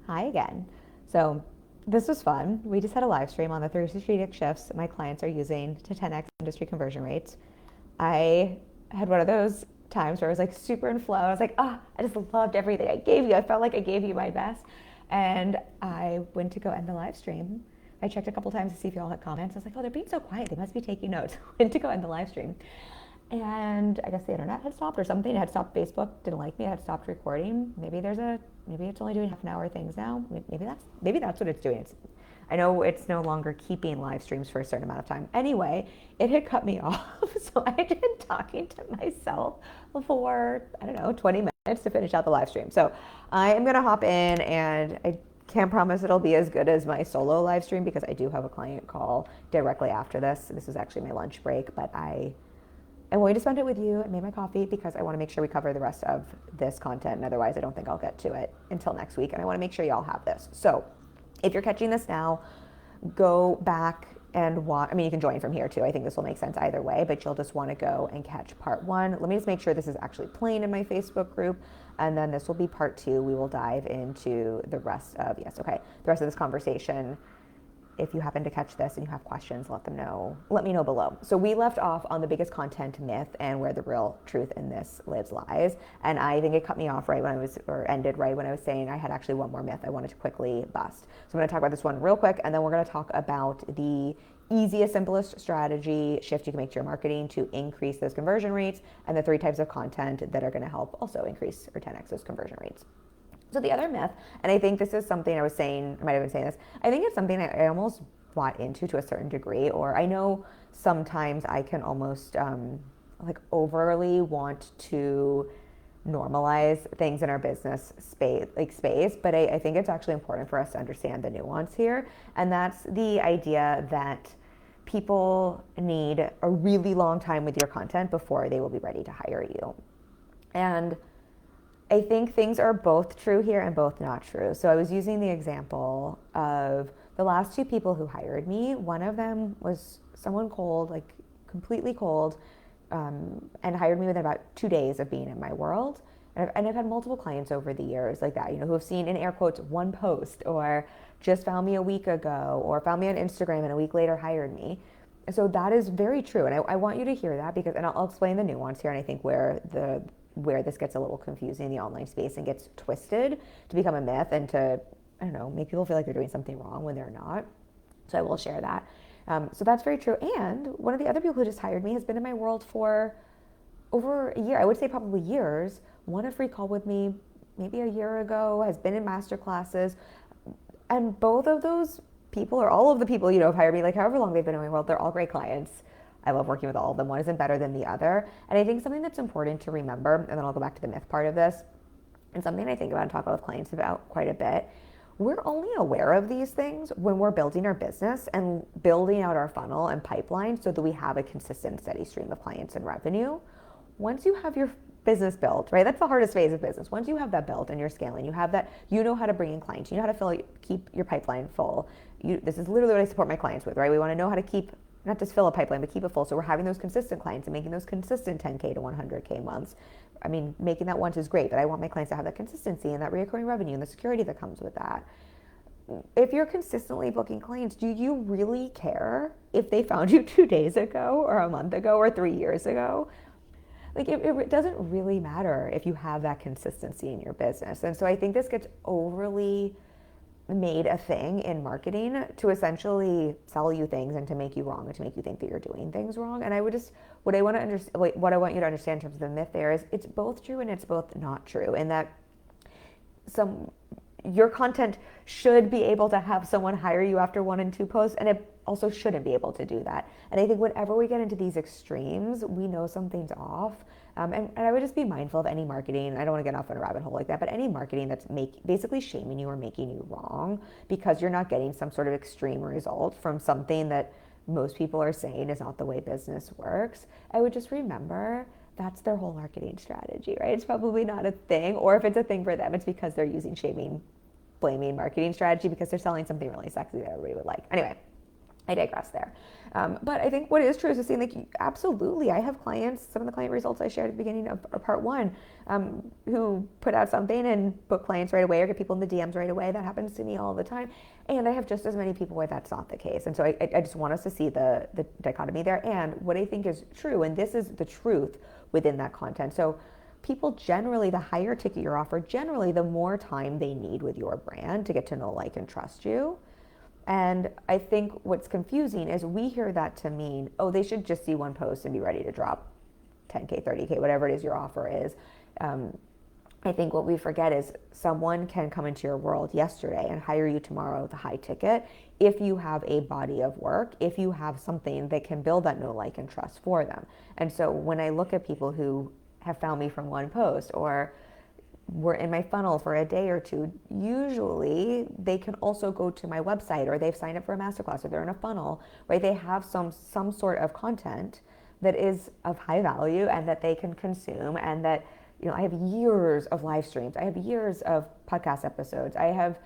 Hi again. So this was fun. We just had a live stream on the three strategic shifts my clients are using to 10x industry conversion rates. I had one of those times where I was like super in flow. I was like, I just loved everything I gave you. I felt like I gave you my best. And I went to go end the live stream. I checked a couple times to see if y'all had comments. I was like, oh, they're being so quiet. They must be taking notes. Went to go end the live stream. And I guess the internet had stopped or something. It had stopped. Facebook didn't like me. It had stopped recording. Maybe it's only doing half an hour things now. Maybe that's what it's doing. I know it's no longer keeping live streams for a certain amount of time. Anyway, it had cut me off. So I had been talking to myself for, I don't know, 20 minutes to finish out the live stream. So I am going to hop in, and I can't promise it'll be as good as my solo live stream because I do have a client call directly after this. This is actually my lunch break, but I'm going to spend it with you. I made my coffee because I want to make sure we cover the rest of this content, and otherwise I don't think I'll get to it until next week, and I want to make sure y'all have this. So if you're catching this now, go back and watch. I mean, you can join from here too. I think this will make sense either way, but you'll just want to go and catch part one. Let me just make sure this is actually playing in my Facebook group, and then this will be part two. We will dive into the rest of this conversation. If you happen to catch this and you have questions, let me know below. So we left off on the biggest content myth and where the real truth in this lies. And I think it cut me off ended right when I was saying I had actually one more myth I wanted to quickly bust. So I'm going to talk about this one real quick, and then we're going to talk about the easiest, simplest strategy shift you can make to your marketing to increase those conversion rates, and the 3 types of content that are going to help also increase or 10x those conversion rates. So the other myth, and I think this is something I might have been saying this, I think it's something I almost bought into to a certain degree, or I know sometimes I can almost overly want to normalize things in our business space, but I think it's actually important for us to understand the nuance here, and that's the idea that people need a really long time with your content before they will be ready to hire you. And I think things are both true here and both not true. So I was using the example of the last 2 people who hired me. One of them was someone cold, like completely cold, and hired me within about 2 days of being in my world. And I've had multiple clients over the years like that, who have seen, in air quotes, one post, or just found me a week ago, or found me on Instagram and a week later hired me. So that is very true. And I want you to hear that because, and I'll explain the nuance here, and I think where this gets a little confusing in the online space and gets twisted to become a myth and to, I don't know, make people feel like they're doing something wrong when they're not. So I will share that. So that's very true. And one of the other people who just hired me has been in my world for over a year. I would say probably years. Won a free call with me maybe a year ago, has been in master classes. And both of those people, or all of the people, have hired me, like however long they've been in my world, they're all great clients. I love working with all of them. One isn't better than the other. And I think something that's important to remember, and then I'll go back to the myth part of this, and something I think about and talk about with clients about quite a bit, we're only aware of these things when we're building our business and building out our funnel and pipeline so that we have a consistent, steady stream of clients and revenue. Once you have your business built, right? That's the hardest phase of business. Once you have that built and you're scaling, you have that, you know how to bring in clients, you know how to keep your pipeline full. This is literally what I support my clients with, right? We want to know how to keep, not just fill a pipeline, but keep it full. So we're having those consistent clients and making those consistent 10K to 100K months. I mean, making that once is great, but I want my clients to have that consistency and that recurring revenue and the security that comes with that. If you're consistently booking clients, do you really care if they found you 2 days ago or a month ago or 3 years ago? Like it doesn't really matter if you have that consistency in your business. And so I think this gets overly made a thing in marketing to essentially sell you things and to make you wrong and to make you think that you're doing things wrong. And what I want you to understand in terms of the myth there is it's both true and it's both not true. And that your content should be able to have someone hire you after 1 and 2 posts, and it also shouldn't be able to do that. And I think whenever we get into these extremes, we know something's off. And I would just be mindful of any marketing. I don't want to get off on a rabbit hole like that, but any marketing that's basically shaming you or making you wrong because you're not getting some sort of extreme result from something that most people are saying is not the way business works. I would just remember that's their whole marketing strategy, right? It's probably not a thing, or if it's a thing for them, it's because they're using shaming, blaming marketing strategy because they're selling something really sexy that everybody would like. Anyway, I digress there. But I think what is true is just saying, like, absolutely, I have clients, some of the client results I shared at the beginning of part one, who put out something and book clients right away or get people in the DMs right away. That happens to me all the time. And I have just as many people where that's not the case. And so I just want us to see the dichotomy there. And what I think is true, and this is the truth within that content. So people generally, the higher ticket your offer, generally the more time they need with your brand to get to know, like, and trust you. And I think what's confusing is we hear that to mean, oh, they should just see one post and be ready to drop 10K, 30K, whatever it is your offer is. I think what we forget is someone can come into your world yesterday and hire you tomorrow with a high ticket if you have a body of work, if you have something that can build that know, like, and trust for them. And so when I look at people who have found me from one post or were in my funnel for a day or two, usually they can also go to my website or they've signed up for a masterclass or they're in a funnel, right? They have some sort of content that is of high value and that they can consume, and that, you know, I have years of live streams, I have years of podcast episodes, I have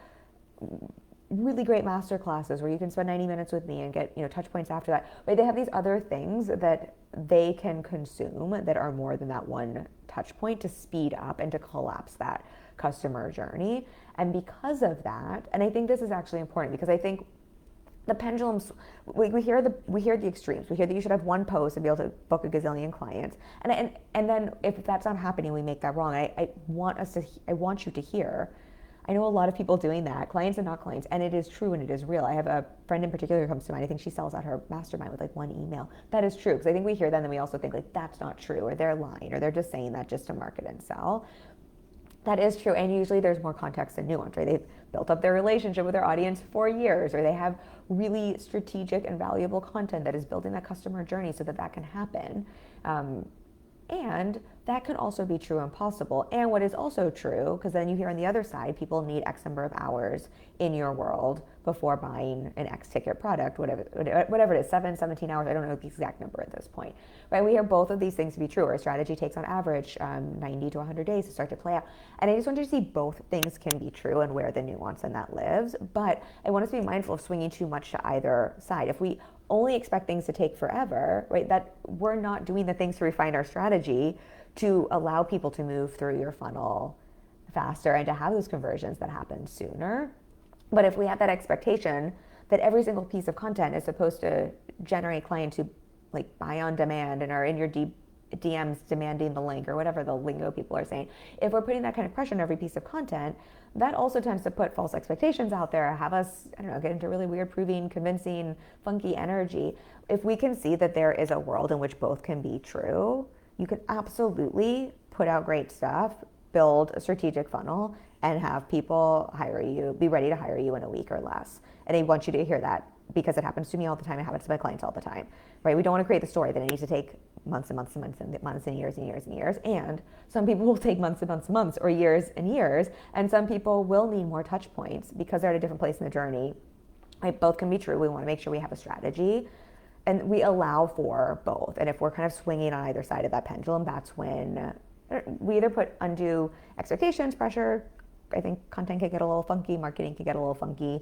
really great master classes where you can spend 90 minutes with me and get, you know, touch points after that. But they have these other things that they can consume that are more than that one touch point to speed up and to collapse that customer journey. And because of that, and I think this is actually important because I think the pendulums, we hear the extremes. We hear that you should have one post and be able to book a gazillion clients. And then if that's not happening, we make that wrong. I want you to hear, I know a lot of people doing that, clients and not clients, and it is true and it is real. I have a friend in particular who comes to mind. I think she sells out her mastermind with like one email. That is true, because I think we hear that and then we also think like that's not true, or they're lying, or they're just saying that just to market and sell. That is true, and usually there's more context and nuance, right? They've built up their relationship with their audience for years, or they have really strategic and valuable content that is building that customer journey so that that can happen. And that can also be true and possible. And what is also true, because then you hear on the other side, people need X number of hours in your world before buying an X ticket product, whatever it is, 17 hours, I don't know the exact number at this point, right? We hear both of these things to be true. Our strategy takes on average 90 to 100 days to start to play out. And I just want you to see both things can be true and where the nuance in that lives. But I want us to be mindful of swinging too much to either side. If we only expect things to take forever, right, that we're not doing the things to refine our strategy to allow people to move through your funnel faster and to have those conversions that happen sooner. But if we have that expectation that every single piece of content is supposed to generate clients who like buy on demand and are in your DMs demanding the link, or whatever the lingo people are saying, if we're putting that kind of pressure on every piece of content, that also tends to put false expectations out there, have us, I don't know, get into really weird, proving, convincing, funky energy. If we can see that there is a world in which both can be true, you can absolutely put out great stuff, build a strategic funnel, and have people hire you, be ready to hire you in a week or less. And I want you to hear that because it happens to me all the time. It happens to my clients all the time, right? We don't want to create the story that it needs to take months and months and months and months and years and years and years. And some people will take months and months and months, or years and years. And some people will need more touch points because they're at a different place in the journey. Right? Both can be true. We want to make sure we have a strategy and we allow for both. And if we're kind of swinging on either side of that pendulum, that's when we either put undue expectations, pressure. I think content can get a little funky, marketing can get a little funky,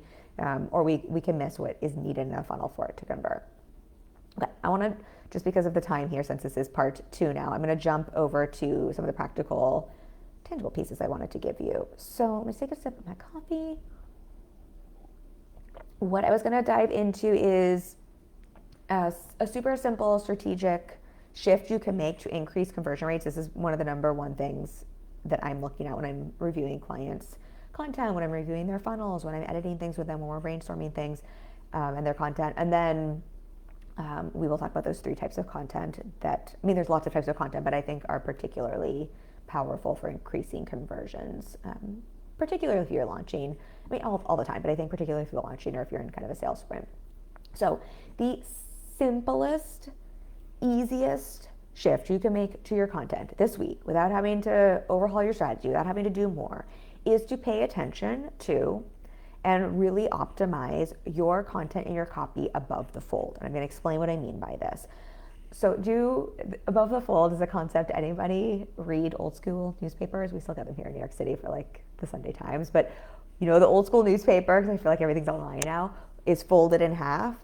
or we can miss what is needed in a funnel for it to convert. Okay, I want to, just because of the time here, since this is part 2 now, I'm going to jump over to some of the practical, tangible pieces I wanted to give you. So I'm going to take a sip of my coffee. What I was going to dive into is a super simple strategic shift you can make to increase conversion rates. This is one of the number one things that I'm looking at when I'm reviewing clients' content, when I'm reviewing their funnels, when I'm editing things with them, when we're brainstorming things and their content. And then we will talk about those 3 types of content that, I mean, there's lots of types of content, but I think are particularly powerful for increasing conversions, particularly if you're launching, I mean, all the time, but I think particularly if you're launching or if you're in kind of a sales sprint. So the simplest, easiest shift you can make to your content this week without having to overhaul your strategy, without having to do more, is to pay attention to and really optimize your content and your copy above the fold. And I'm going to explain what I mean by this. So above the fold is a concept. Anybody read old school newspapers? We still get them here in New York City for like the Sunday Times, but you know, the old school newspaper, because I feel like everything's online now, is folded in half.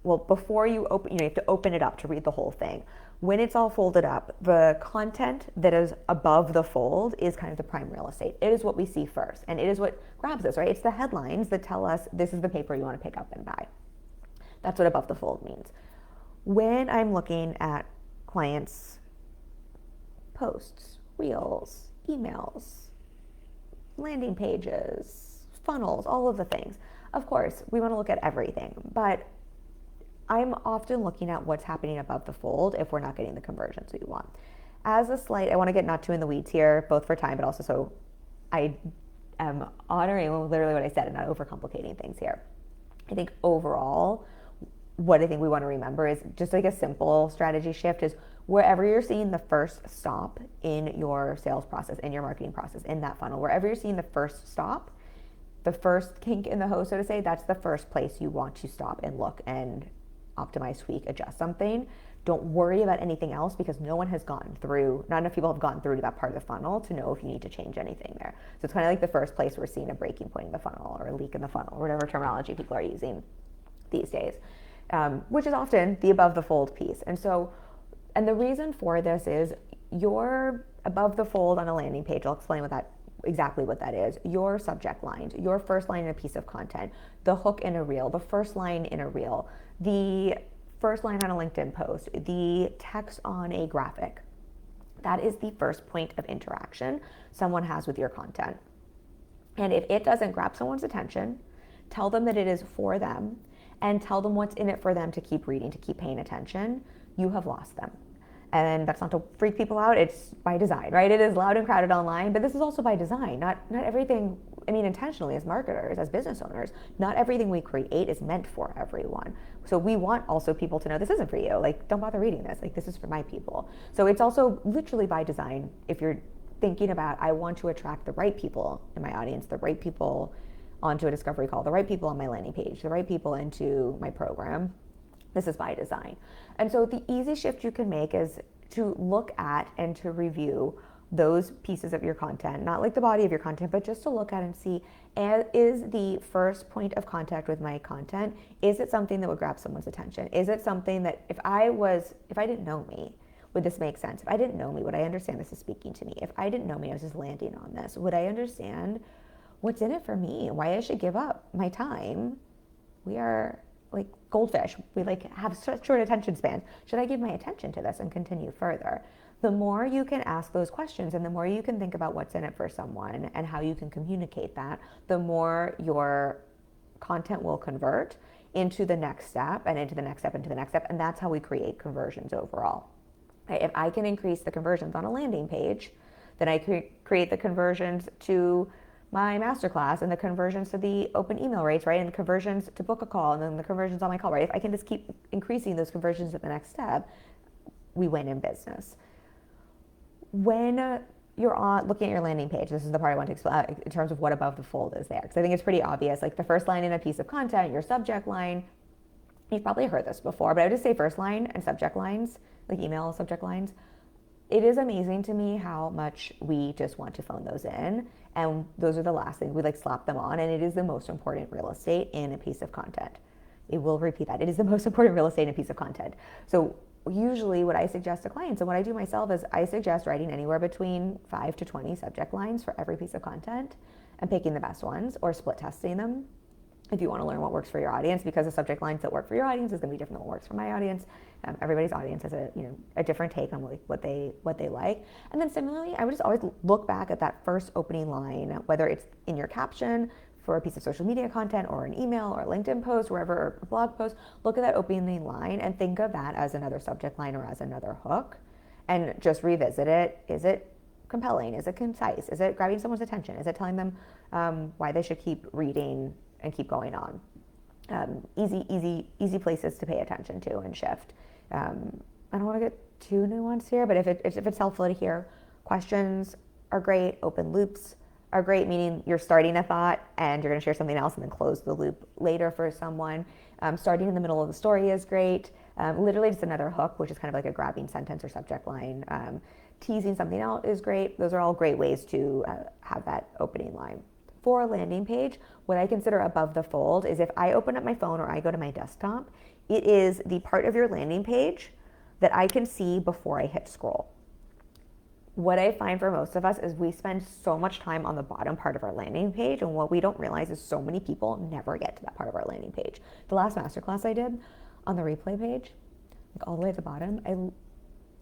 well, before you open, you have to open it up to read the whole thing. When it's all folded up, the content that is above the fold is kind of the prime real estate. It is what we see first, and it is what grabs us, right? It's the headlines that tell us this is the paper you want to pick up and buy. That's what above the fold means. When I'm looking at clients' posts, reels, emails, landing pages, funnels, all of the things, of course, we want to look at everything, but I'm often looking at what's happening above the fold if we're not getting the conversions we want. As a slight, I want to get not too in the weeds here, both for time, but also so I am honoring literally what I said and not overcomplicating things here. I think overall, what I think we want to remember is just like a simple strategy shift is wherever you're seeing the first stop in your sales process, in your marketing process, in that funnel, wherever you're seeing the first stop, the first kink in the hose, so to say, that's the first place you want to stop and look and optimize, tweak, adjust something. Don't worry about anything else because no one has gotten through, not enough people have gotten through to that part of the funnel to know if you need to change anything there. So it's kind of like the first place we're seeing a breaking point in the funnel or a leak in the funnel, or whatever terminology people are using these days, which is often the above the fold piece. And so, and the reason for this is your above the fold on a landing page, I'll explain exactly what that is, your subject lines, your first line in a piece of content, the hook in a reel, the first line in a reel, the first line on a LinkedIn post, the text on a graphic. That is the first point of interaction someone has with your content. And if it doesn't grab someone's attention, tell them that it is for them and tell them what's in it for them to keep reading, to keep paying attention, you have lost them. And that's not to freak people out, it's by design, right? It is loud and crowded online, but this is also by design. Not everything, I mean, intentionally as marketers, as business owners, not everything we create is meant for everyone. So we want also people to know this isn't for you. Like, don't bother reading this. Like, this is for my people. So it's also literally by design. If you're thinking about, I want to attract the right people in my audience, the right people onto a discovery call, the right people on my landing page, the right people into my program, this is by design. And so the easy shift you can make is to look at and to review those pieces of your content, not like the body of your content, but just to look at and see, is the first point of contact with my content, is it something that would grab someone's attention? Is it something that if I didn't know me, would this make sense? If I didn't know me, would I understand this is speaking to me? If I didn't know me, I was just landing on this, would I understand what's in it for me? Why I should give up my time? We are like goldfish. We like have such short attention spans. Should I give my attention to this and continue further? The more you can ask those questions and the more you can think about what's in it for someone and how you can communicate that, the more your content will convert into the next step and into the next step, into the next step. And that's how we create conversions overall. Right? If I can increase the conversions on a landing page, then I create the conversions to my masterclass and the conversions to the open email rates, right? And the conversions to book a call and then the conversions on my call, right? If I can just keep increasing those conversions at the next step, we win in business. When you're looking at your landing page, this is the part I want to explain in terms of what above the fold is there. Because I think it's pretty obvious, like the first line in a piece of content, your subject line, you've probably heard this before, but I would just say first line and subject lines, like email subject lines. It is amazing to me how much we just want to phone those in. And those are the last things we like slap them on. And it is the most important real estate in a piece of content. It will repeat that. It is the most important real estate in a piece of content. So usually what I suggest to clients and what I do myself is I suggest writing anywhere between 5 to 20 subject lines for every piece of content and picking the best ones or split testing them if you want to learn what works for your audience, because the subject lines that work for your audience is going to be different than what works for my audience. Everybody's audience has a different take on what they like. And then similarly, I would just always look back at that first opening line, whether it's in your caption for a piece of social media content or an email or a LinkedIn post, wherever, or a blog post, look at that opening line and think of that as another subject line or as another hook and just revisit it. Is it compelling? Is it concise? Is it grabbing someone's attention? Is it telling them why they should keep reading and keep going on? Easy places to pay attention to and shift. I don't want to get too nuanced here, but if it's helpful to hear, questions are great. Open loops are great, meaning you're starting a thought and you're going to share something else and then close the loop later for someone. Starting in the middle of the story is great. Literally just another hook, which is kind of like a grabbing sentence or subject line. Teasing something out is great. Those are all great ways to have that opening line. for a landing page, what I consider above the fold is if I open up my phone or I go to my desktop, it is the part of your landing page that I can see before I hit scroll. What I find for most of us is we spend so much time on the bottom part of our landing page, and what we don't realize is so many people never get to that part of our landing page. The last masterclass I did on the replay page, like all the way at the bottom,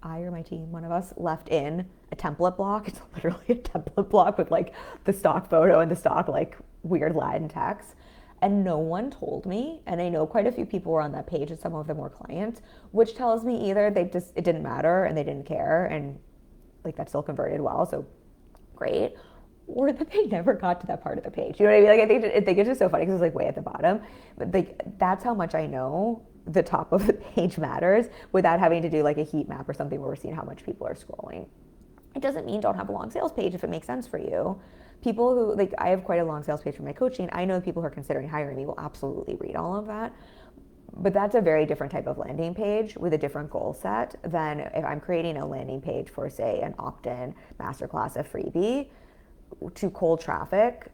I or my team, one of us, left in a template block. It's literally a template block with like the stock photo and the stock like weird Latin text. And no one told me, and I know quite a few people were on that page and some of them were clients, which tells me either it didn't matter and they didn't care and like that still converted well, so great, or that they never got to that part of the page. You know what I mean? Like I think it's just so funny because it's like way at the bottom, but like that's how much I know the top of the page matters without having to do like a heat map or something where we're seeing how much people are scrolling. It doesn't mean don't have a long sales page if it makes sense for you. People who, like, I have quite a long sales page for my coaching. I know people who are considering hiring me will absolutely read all of that. But that's a very different type of landing page with a different goal set than if I'm creating a landing page for, say, an opt-in masterclass, a freebie, to cold traffic.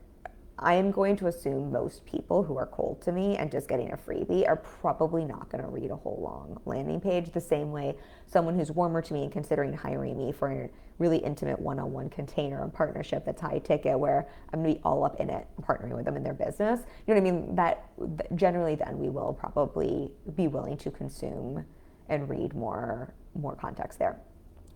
I am going to assume most people who are cold to me and just getting a freebie are probably not going to read a whole long landing page the same way someone who's warmer to me and considering hiring me for a really intimate one-on-one container and partnership that's high ticket where I'm going to be all up in it, partnering with them in their business. You know what I mean? That generally then we will probably be willing to consume and read more context there.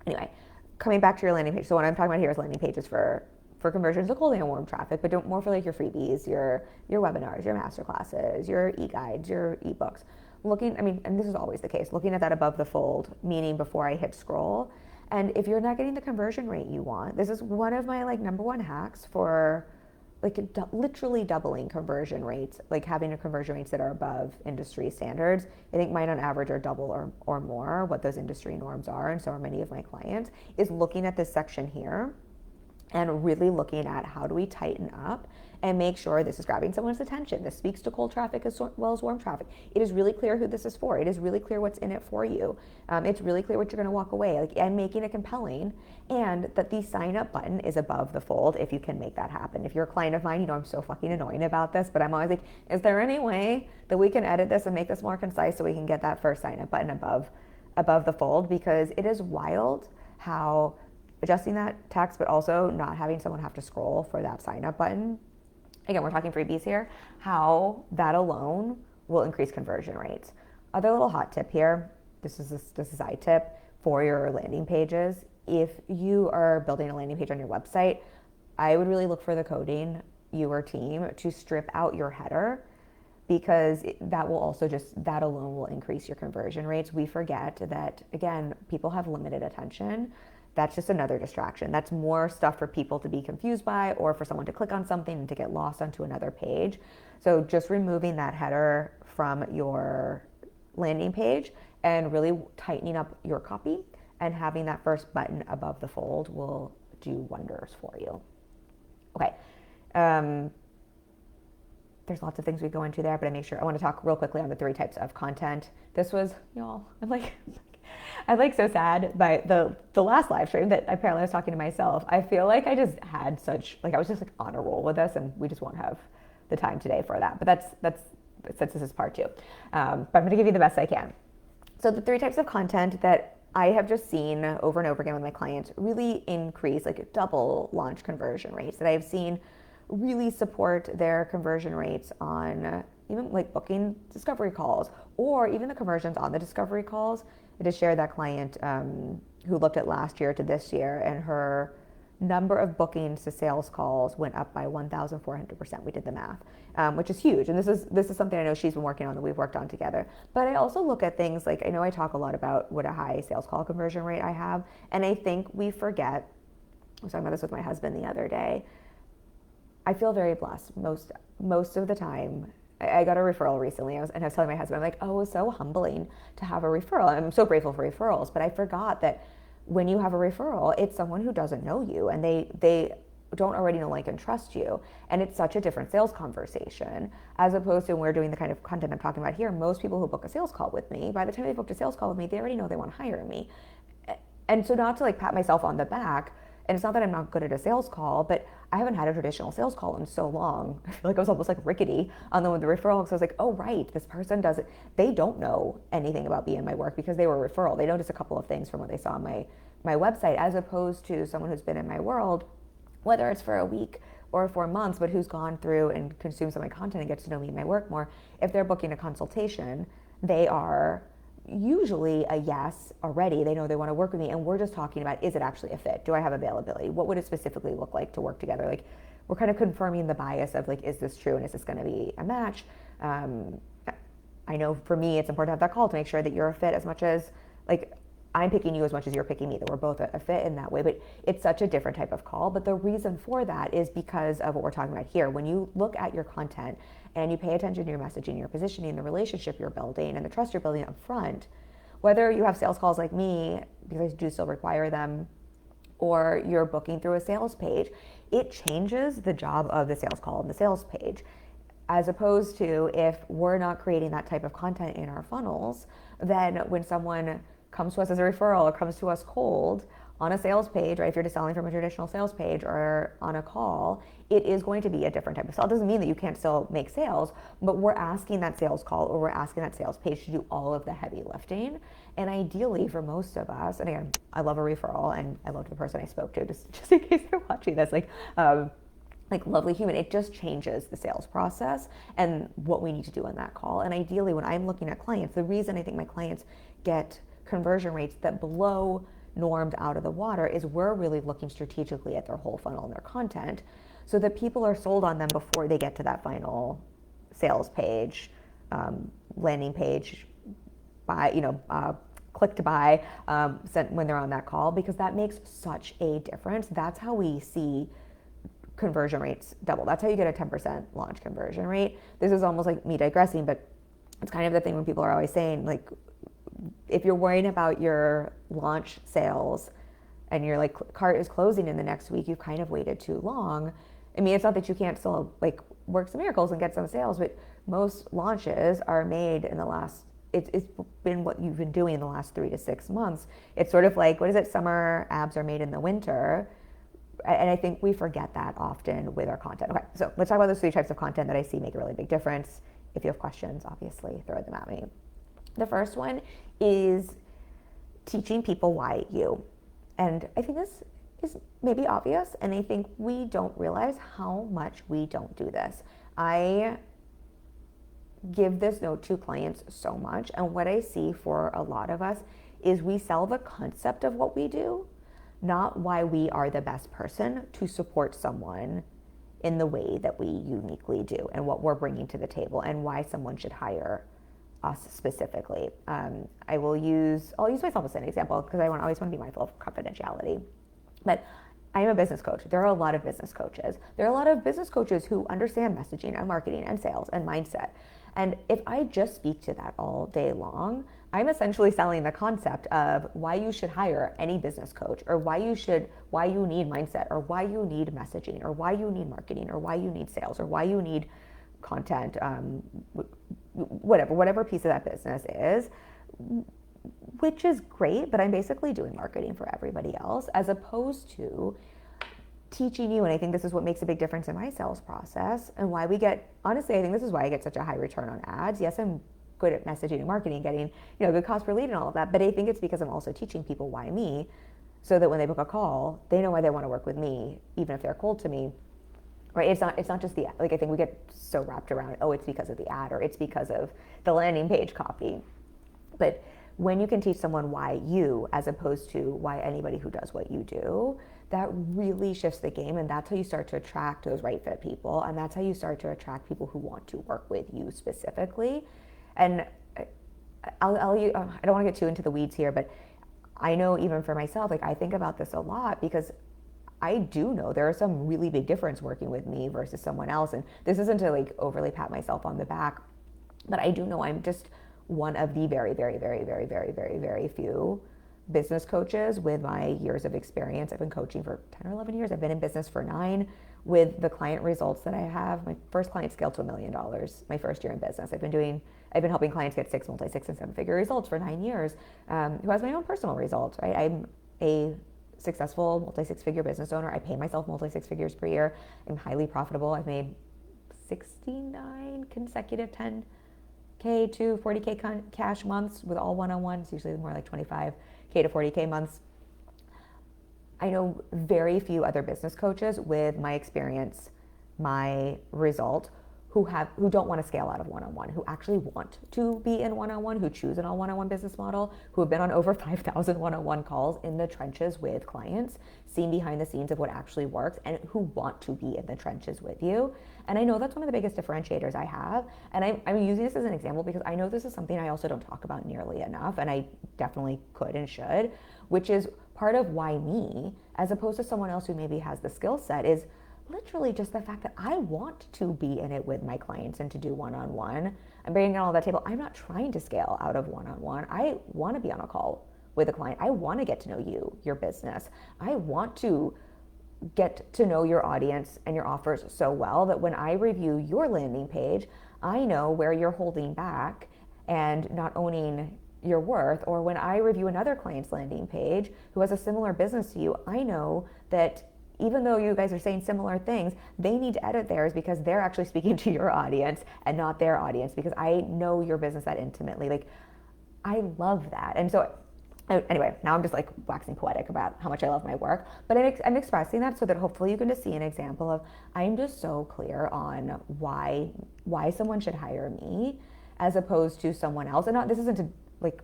Anyway, coming back to your landing page. So what I'm talking about here is landing pages for conversions of cold and warm traffic, but don't more for like your freebies, your webinars, your masterclasses, your e-guides, your ebooks. And this is always the case, looking at that above the fold, meaning before I hit scroll. And if you're not getting the conversion rate you want, this is one of my like number one hacks for like literally doubling conversion rates, like having a conversion rates that are above industry standards. I think mine on average are double or more what those industry norms are, and so are many of my clients, is looking at this section here and really looking at how do we tighten up and make sure this is grabbing someone's attention. This speaks to cold traffic as well as warm traffic. It is really clear who this is for. It is really clear what's in it for you. It's really clear what you're going to walk away. Like, and making it compelling, and that the sign up button is above the fold if you can make that happen. If you're a client of mine, you know I'm so fucking annoying about this, but I'm always like, is there any way that we can edit this and make this more concise so we can get that first sign up button above the fold? Because it is wild how adjusting that text, but also not having someone have to scroll for that sign up button. Again, we're talking freebies here, how that alone will increase conversion rates. Other little hot tip here, this is a tip for your landing pages. If you are building a landing page on your website, I would really look for the coding, you or team, to strip out your header, because that alone will increase your conversion rates. We forget that, again, people have limited attention. That's just another distraction. That's more stuff for people to be confused by, or for someone to click on something and to get lost onto another page. So just removing that header from your landing page and really tightening up your copy and having that first button above the fold will do wonders for you. Okay. There's lots of things we go into there, but I want to talk real quickly on the 3 types of content. This was, y'all, I'm like so sad by the last live stream that apparently I was talking to myself. I feel like I just had I was just like on a roll with this, and we just won't have the time today for that. But that's since this is part 2. But I'm going to give you the best I can. So the 3 types of content that I have just seen over and over again with my clients really increase, like double launch conversion rates, that I've seen really support their conversion rates on even like booking discovery calls, or even the conversions on the discovery calls. I just shared that client who looked at last year to this year, and her number of bookings to sales calls went up by 1,400%. We did the math, which is huge. And this is something I know she's been working on, that we've worked on together. But I also look at things like, I know I talk a lot about what a high sales call conversion rate I have, and I think we forget. I was talking about this with my husband the other day. I feel very blessed most of the time. I got a referral recently, and I was telling my husband, I'm like, oh, it was so humbling to have a referral. I'm so grateful for referrals, but I forgot that when you have a referral, it's someone who doesn't know you, and they don't already know, like, and trust you. And it's such a different sales conversation, as opposed to when we're doing the kind of content I'm talking about here. Most people who book a sales call with me, by the time they booked a sales call with me, they already know they want to hire me. And so, not to like pat myself on the back, And it's not that I'm not good at a sales call, but I haven't had a traditional sales call in so long. I feel like I was almost like rickety on the referral. So I was like, oh, right, this person doesn't, they don't know anything about me and my work because they were a referral. They know just a couple of things from what they saw on my website, as opposed to someone who's been in my world, whether it's for a week or for months, but who's gone through and consumed some of my content and gets to know me and my work more. If they're booking a consultation, they are usually a yes already. They know they want to work with me, and we're just talking about, is it actually a fit? Do I have availability? What would it specifically look like to work together? Like, we're kind of confirming the bias of like, is this true and is this going to be a match? I know for me, it's important to have that call to make sure that you're a fit as much as like I'm picking you as much as you're picking me, that we're both a fit in that way. But it's such a different type of call. But the reason for that is because of what we're talking about here. When you look at your content and you pay attention to your messaging, your positioning, the relationship you're building, and the trust you're building up front, whether you have sales calls like me, because I do still require them, or you're booking through a sales page, it changes the job of the sales call and the sales page. As opposed to if we're not creating that type of content in our funnels, then when someone comes to us as a referral or comes to us cold on a sales page, right? If you're just selling from a traditional sales page or on a call, it is going to be a different type of sale. It doesn't mean that you can't still make sales, but we're asking that sales call or we're asking that sales page to do all of the heavy lifting. And ideally for most of us, and again, I love a referral and I loved the person I spoke to, just in case they're watching this, like lovely human, it just changes the sales process and what we need to do in that call. And ideally when I'm looking at clients, the reason I think my clients get conversion rates that blow normed out of the water is we're really looking strategically at their whole funnel and their content so that people are sold on them before they get to that final sales page, landing page, click to buy, when they're on that call, because that makes such a difference. That's how we see conversion rates double. That's how you get a 10% launch conversion rate. This is almost like me digressing, but it's kind of the thing when people are always saying, like, if you're worrying about your launch sales and your like cart is closing in the next week, you've kind of waited too long. I mean, it's not that you can't still like work some miracles and get some sales, but most launches are made in the last, it's been what you've been doing in the last 3 to 6 months. It's sort of like, what is it? Summer abs are made in the winter. And I think we forget that often with our content. Okay, so let's talk about those 3 types of content that I see make a really big difference. If you have questions, obviously throw them at me. The first one is teaching people why you. And I think this is maybe obvious, and I think we don't realize how much we don't do this. I give this note to clients so much, and what I see for a lot of us is we sell the concept of what we do, not why we are the best person to support someone in the way that we uniquely do and what we're bringing to the table and why someone should hire us specifically. I'll use myself as an example because I always want to be mindful of confidentiality. But I'm a business coach. There are a lot of business coaches. There are a lot of business coaches who understand messaging and marketing and sales and mindset. And if I just speak to that all day long, I'm essentially selling the concept of why you should hire any business coach, or why you need mindset, or why you need messaging, or why you need marketing, or why you need sales, or why you need content, whatever piece of that business is, which is great, but I'm basically doing marketing for everybody else as opposed to teaching you. And I think this is what makes a big difference in my sales process and why honestly, I think this is why I get such a high return on ads. Yes, I'm good at messaging and marketing, getting, good cost per lead and all of that, but I think it's because I'm also teaching people why me, so that when they book a call, they know why they want to work with me, even if they're cold to me. Right? It's not just the, like, I think we get so wrapped around, it's because of the ad or it's because of the landing page copy. But when you can teach someone why you, as opposed to why anybody who does what you do, that really shifts the game. And that's how you start to attract those right fit people. And that's how you start to attract people who want to work with you specifically. And I don't want to get too into the weeds here, but I know even for myself, like, I think about this a lot because I do know there are some really big difference working with me versus someone else. And this isn't to like overly pat myself on the back, but I do know I'm just one of the very, very, very, very, very, very, very few business coaches with my years of experience. I've been coaching for 10 or 11 years. I've been in business for 9 with the client results that I have. My first client scaled to $1 million my first year in business. I've been helping clients get 6 and 7 figure results for 9 years, who has my own personal results, right? I'm a successful multi-six-figure business owner. I pay myself multi-six figures per year. I'm highly profitable. I've made 69 consecutive 10K to 40K cash months with all one-on-ones, usually more like 25K to 40K months. I know very few other business coaches with my experience, my result, who don't want to scale out of one-on-one, who actually want to be in one-on-one, who choose an all one-on-one business model, who have been on over 5,000 one-on-one calls in the trenches with clients, seen behind the scenes of what actually works, and who want to be in the trenches with you. And I know that's one of the biggest differentiators I have. And I'm using this as an example because I know this is something I also don't talk about nearly enough, and I definitely could and should, which is part of why me, as opposed to someone else who maybe has the skill set, is literally just the fact that I want to be in it with my clients and to do one-on-one. I'm bringing it all to the table. I'm not trying to scale out of one-on-one. I want to be on a call with a client. I want to get to know you, your business. I want to get to know your audience and your offers so well that when I review your landing page, I know where you're holding back and not owning your worth. Or when I review another client's landing page who has a similar business to you, I know that even though you guys are saying similar things, they need to edit theirs because they're actually speaking to your audience and not their audience, because I know your business that intimately. Like, I love that. And so anyway, now I'm just like waxing poetic about how much I love my work, but I'm expressing that so that hopefully you can just see an example of, I'm just so clear on why someone should hire me as opposed to someone else. And this isn't to like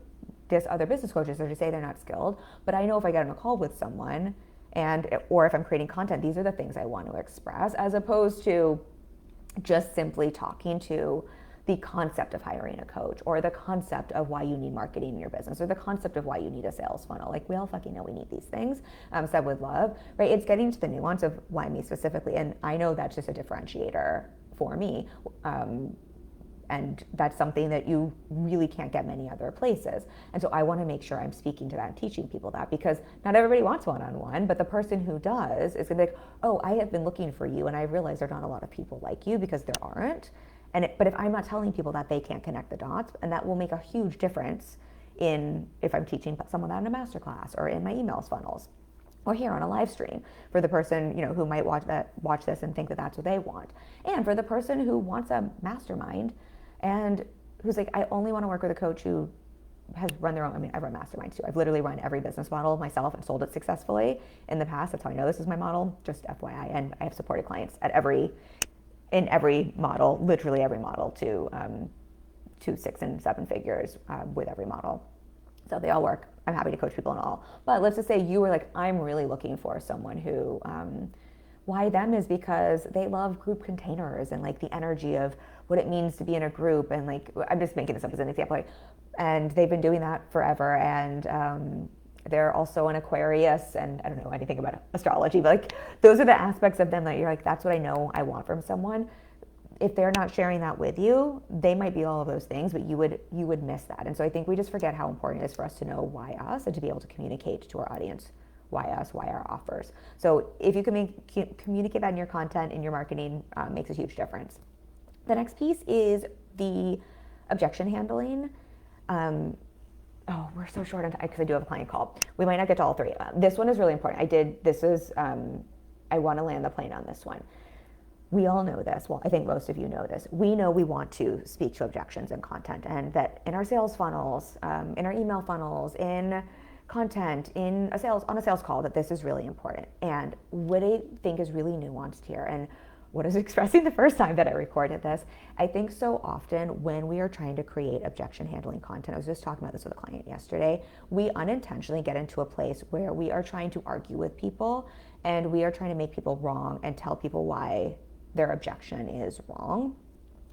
diss other business coaches or to say they're not skilled, but I know if I get on a call with someone or if I'm creating content, these are the things I want to express, as opposed to just simply talking to the concept of hiring a coach, or the concept of why you need marketing in your business, or the concept of why you need a sales funnel. Like, we all fucking know we need these things, said with love, right? It's getting to the nuance of why me specifically. And I know that's just a differentiator for me. And that's something that you really can't get many other places. And so I want to make sure I'm speaking to that and teaching people that, because not everybody wants one-on-one, but the person who does is going to be like, oh, I have been looking for you and I realize there are not a lot of people like you, because there aren't. But if I'm not telling people that, they can't connect the dots, and that will make a huge difference in if I'm teaching someone that in a masterclass or in my emails funnels or here on a live stream, for the person, who might watch this and think that that's what they want. And for the person who wants a mastermind and who's like, I only want to work with a coach who has run their own. I've run masterminds too. I've literally run every business model myself and sold it successfully in the past. That's how I know this is my model, just FYI. And I have supported clients in every model, literally every model, to 6 and 7 figures with every model. So they all work. I'm happy to coach people in all. But let's just say you were like, I'm really looking for someone who, why them is because they love group containers and like the energy of what it means to be in a group. And like, I'm just making this up as an example. And they've been doing that forever. And they're also an Aquarius, and I don't know anything about astrology, but like, those are the aspects of them that you're like, that's what I know I want from someone. If they're not sharing that with you, they might be all of those things, but you would miss that. And so I think we just forget how important it is for us to know why us, and to be able to communicate to our audience why us, why our offers. So if you can communicate that in your content, in your marketing, makes a huge difference. The next piece is the objection handling. Oh, we're so short on time because I do have a client call. We might not get to all three. This one is really important. I want to land the plane on this one. We all know this. Well, I think most of you know this. We know we want to speak to objections in content, and that in our sales funnels, in our email funnels, in content, on a sales call, that this is really important. And what I think is really nuanced here, and what I was expressing the first time that I recorded this, I think so often when we are trying to create objection handling content, I was just talking about this with a client yesterday, we unintentionally get into a place where we are trying to argue with people, and we are trying to make people wrong and tell people why their objection is wrong,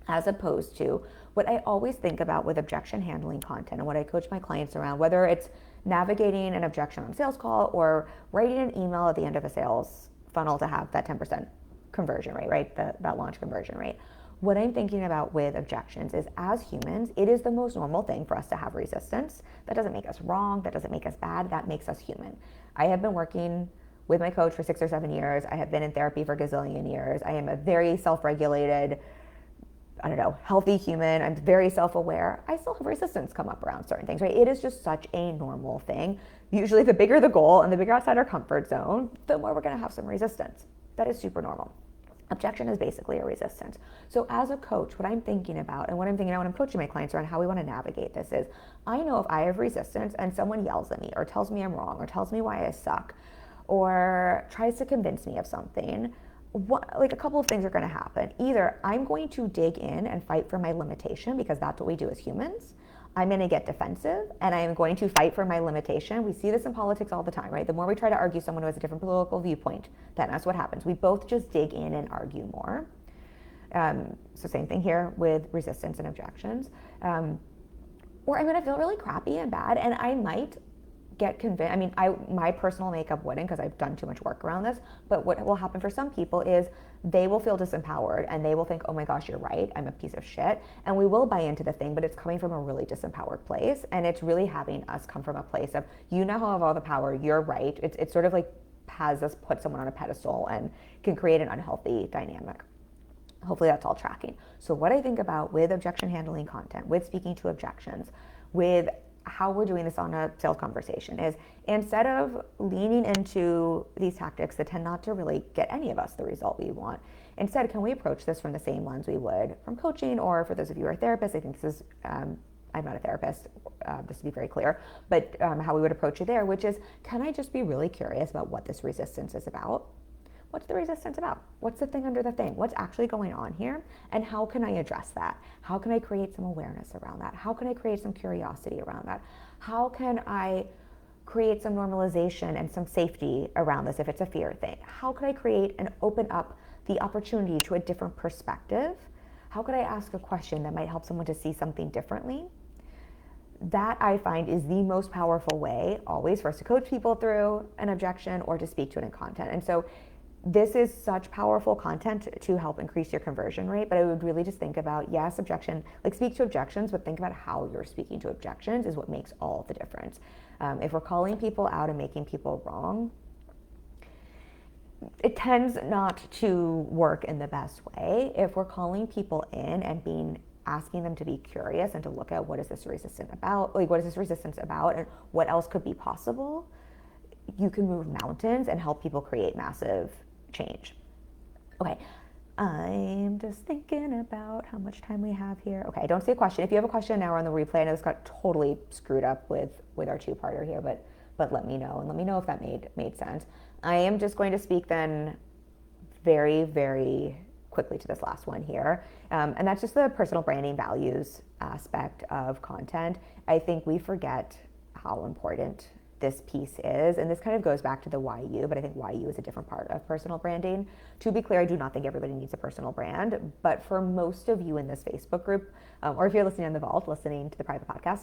as opposed to what I always think about with objection handling content, and what I coach my clients around, whether it's navigating an objection on a sales call or writing an email at the end of a sales funnel to have that 10% conversion rate, right? That launch conversion rate. What I'm thinking about with objections is, as humans, it is the most normal thing for us to have resistance. That doesn't make us wrong. That doesn't make us bad. That makes us human. I have been working with my coach for 6 or 7 years. I have been in therapy for a gazillion years. I am a very self-regulated, I don't know, healthy human, I'm very self-aware, I still have resistance come up around certain things, right? It is just such a normal thing. Usually the bigger the goal and the bigger outside our comfort zone, the more we're going to have some resistance. That is super normal. Objection is basically a resistance. So as a coach, what I'm thinking about and what I'm thinking about when I'm coaching my clients around how we want to navigate this is, I know if I have resistance and someone yells at me or tells me I'm wrong or tells me why I suck or tries to convince me of something, like a couple of things are going to happen. Either I'm going to dig in and fight for my limitation because that's what we do as humans. I'm going to get defensive and I'm going to fight for my limitation. We see this in politics all the time, right? The more we try to argue someone who has a different political viewpoint, then that's what happens. We both just dig in and argue more. So same thing here with resistance and objections. Or I'm going to feel really crappy and bad, and I might get convinced. I mean, my personal makeup wouldn't because I've done too much work around this, but what will happen for some people is they will feel disempowered and they will think, oh my gosh, you're right, I'm a piece of shit. And we will buy into the thing, but it's coming from a really disempowered place. And it's really having us come from a place of, you now have all the power, you're right. It's sort of like has us put someone on a pedestal and can create an unhealthy dynamic. Hopefully that's all tracking. So what I think about with objection handling content, with speaking to objections, with how we're doing this on a sales conversation is, instead of leaning into these tactics that tend not to really get any of us the result we want, instead, can we approach this from the same lens we would from coaching? Or for those of you who are therapists, I think this is, I'm not a therapist, just to be very clear, but how we would approach it there, which is, can I just be really curious about what this resistance is about? What's the resistance about? What's the thing under the thing? What's actually going on here? And how can I address that? How can I create some awareness around that? How can I create some curiosity around that? How can I create some normalization and some safety around this if it's a fear thing? How could I create and open up the opportunity to a different perspective? How could I ask a question that might help someone to see something differently? That I find is the most powerful way always for us to coach people through an objection or to speak to it in content. And so this is such powerful content to help increase your conversion rate, but I would really just think about, yes, objection, like speak to objections, but think about how you're speaking to objections is what makes all the difference. If we're calling people out and making people wrong, it tends not to work in the best way. If we're calling people in and asking them to be curious and to look at what is this resistance about, like what is this resistance about and what else could be possible, you can move mountains and help people create massive change. Okay, I'm just thinking about how much time we have here. Okay, I don't see a question. If you have a question now or on the replay, I know this got totally screwed up with our two-parter here, but let me know, and let me know if that made sense. I am just going to speak then very, very quickly to this last one here, and that's just the personal branding values aspect of content. I think we forget how important this piece is, and this kind of goes back to the why you, but I think why you is a different part of personal branding. To be clear, I do not think everybody needs a personal brand, but for most of you in this Facebook group, or if you're listening on the Vault, listening to the private podcast,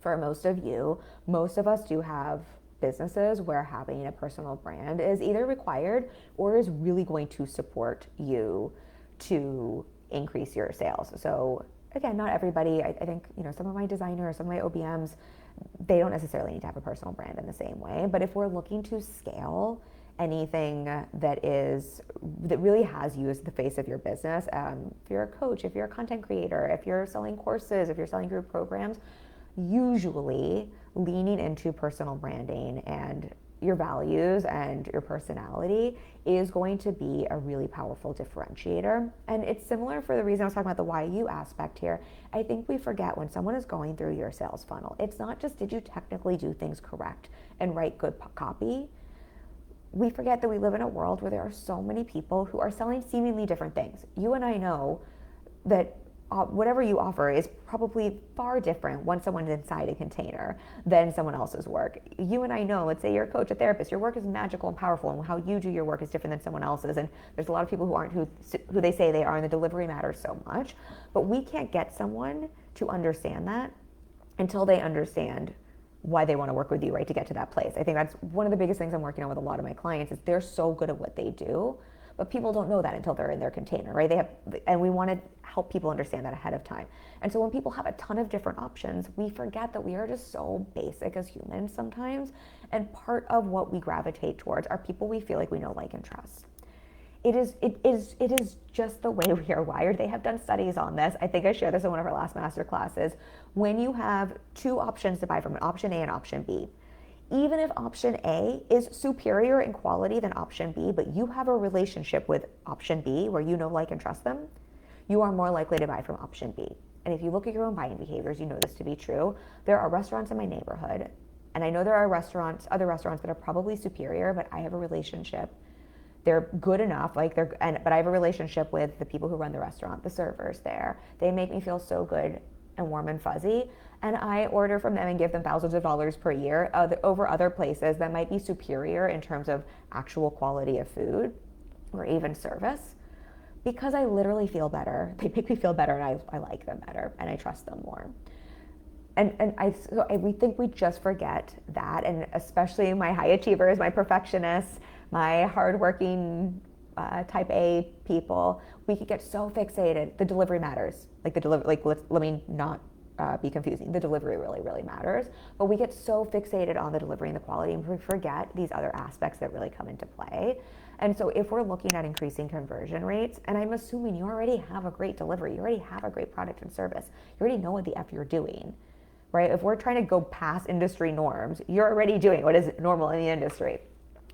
for most of you, most of us do have businesses where having a personal brand is either required or is really going to support you to increase your sales. So again, not everybody, I think, some of my designers, some of my OBMs, they don't necessarily need to have a personal brand in the same way. But if we're looking to scale anything that really has you as the face of your business, if you're a coach, if you're a content creator, if you're selling courses, if you're selling group programs, usually leaning into personal branding and your values and your personality is going to be a really powerful differentiator. And it's similar for the reason I was talking about the why you aspect here. I think we forget when someone is going through your sales funnel, it's not just did you technically do things correct and write good copy. We forget that we live in a world where there are so many people who are selling seemingly different things. You and I know that whatever you offer is probably far different when someone's inside a container than someone else's work. You and I know, let's say you're a coach, a therapist, your work is magical and powerful, and how you do your work is different than someone else's. And there's a lot of people who aren't who they say they are, and the delivery matters so much. But we can't get someone to understand that until they understand why they want to work with you, right, to get to that place. I think that's one of the biggest things I'm working on with a lot of my clients is they're so good at what they do, but people don't know that until they're in their container, right? And we want to help people understand that ahead of time. And so when people have a ton of different options, we forget that we are just so basic as humans sometimes. And part of what we gravitate towards are people we feel like we know, like, and trust. It is just the way we are wired. They have done studies on this. I think I shared this in one of our last master classes. When you have two options to buy from, an option A and option B, even if option A is superior in quality than option B, but you have a relationship with option B where you know, like, and trust them, you are more likely to buy from option B. And if you look at your own buying behaviors, you know this to be true. There are restaurants in my neighborhood, and I know there are other restaurants that are probably superior, but I have a relationship. They're good enough, but I have a relationship with the people who run the restaurant, the servers there. They make me feel so good and warm and fuzzy, and I order from them and give them thousands of dollars per year over other places that might be superior in terms of actual quality of food or even service, because I literally feel better. They make me feel better, and I like them better, and I trust them more. We think we just forget that, and especially my high achievers, my perfectionists, my hardworking type A people, we could get so fixated. The delivery matters. Let me not be confusing. The delivery really, really matters. But we get so fixated on the delivery and the quality, and we forget these other aspects that really come into play. And so if we're looking at increasing conversion rates, and I'm assuming you already have a great delivery, you already have a great product and service, you already know what the F you're doing, right? If we're trying to go past industry norms, you're already doing what is normal in the industry.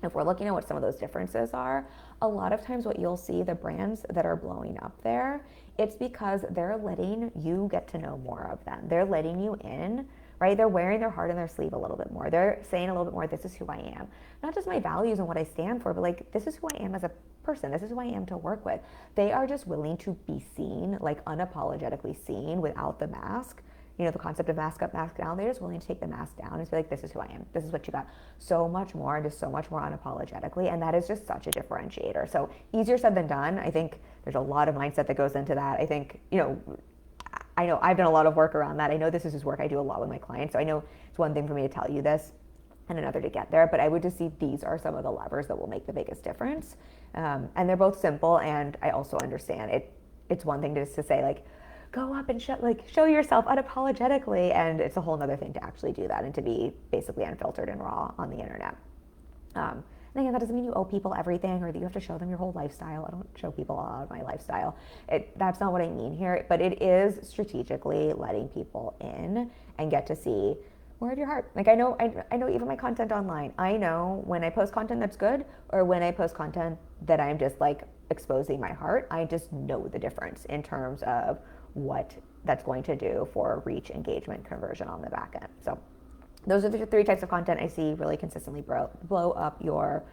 If we're looking at what some of those differences are, a lot of times what you'll see, the brands that are blowing up there, it's because they're letting you get to know more of them. They're letting you in, right? They're wearing their heart on their sleeve a little bit more. They're saying a little bit more, this is who I am. Not just my values and what I stand for, but like, this is who I am as a person. This is who I am to work with. They are just willing to be seen, like unapologetically seen without the mask. You know, the concept of mask up, mask down. They're just willing to take the mask down and be like, this is who I am. This is what you got. So much more, just so much more unapologetically. And that is just such a differentiator. So easier said than done. I think there's a lot of mindset that goes into that. I think, I know I've done a lot of work around that. I know this is work I do a lot with my clients. So I know it's one thing for me to tell you this and another to get there. But I would just see these are some of the levers that will make the biggest difference. And they're both simple. And I also understand it. It's one thing just to say, like, go up and show yourself unapologetically, and it's a whole other thing to actually do that and to be basically unfiltered and raw on the internet. And again, that doesn't mean you owe people everything or that you have to show them your whole lifestyle. I don't show people all of my lifestyle. That's not what I mean here, but it is strategically letting people in and get to see more of your heart. Like I know even my content online, I know when I post content that's good or when I post content that I'm just like exposing my heart. I just know the difference in terms of what that's going to do for reach, engagement, conversion on the back end. So those are the three types of content I see really consistently blow up your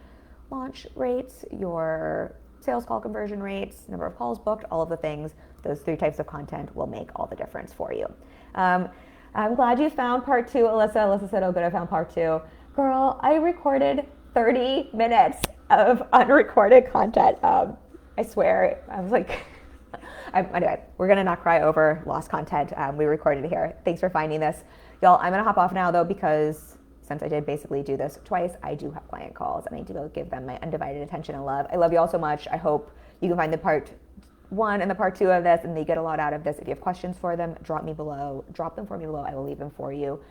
launch rates, your sales call conversion rates, number of calls booked, all of the things. Those three types of content will make all the difference for you. I'm glad you found part two, Alyssa. Alyssa said, oh good, I found part two. Girl, I recorded 30 minutes of unrecorded content. I swear, I was like, anyway, we're going to not cry over lost content. We recorded it here. Thanks for finding this. Y'all, I'm going to hop off now, though, because since I did basically do this twice, I do have client calls, and I do give them my undivided attention and love. I love you all so much. I hope you can find the part one and the part two of this, and they get a lot out of this. If you have questions for them, drop them for me below. I will leave them for you.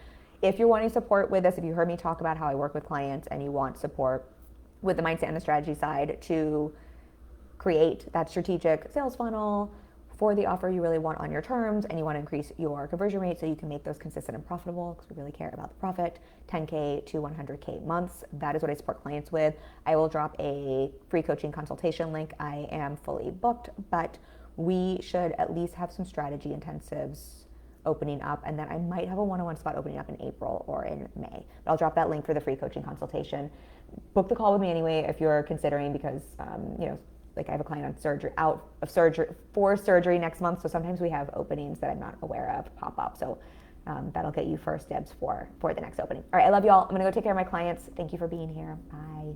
If you're wanting support with this, if you heard me talk about how I work with clients and you want support with the mindset and the strategy side to create that strategic sales funnel for the offer you really want on your terms, and you want to increase your conversion rate so you can make those consistent and profitable, because we really care about the profit, 10K to 100K months. That is what I support clients with. I will drop a free coaching consultation link. I am fully booked, but we should at least have some strategy intensives opening up, and then I might have a one-on-one spot opening up in April or in May. But I'll drop that link for the free coaching consultation. Book the call with me anyway if you're considering, because like I have a client for surgery next month, so sometimes we have openings that I'm not aware of pop up. So that'll get you first dibs for the next opening. All right, I love you all. I'm gonna go take care of my clients. Thank you for being here. Bye.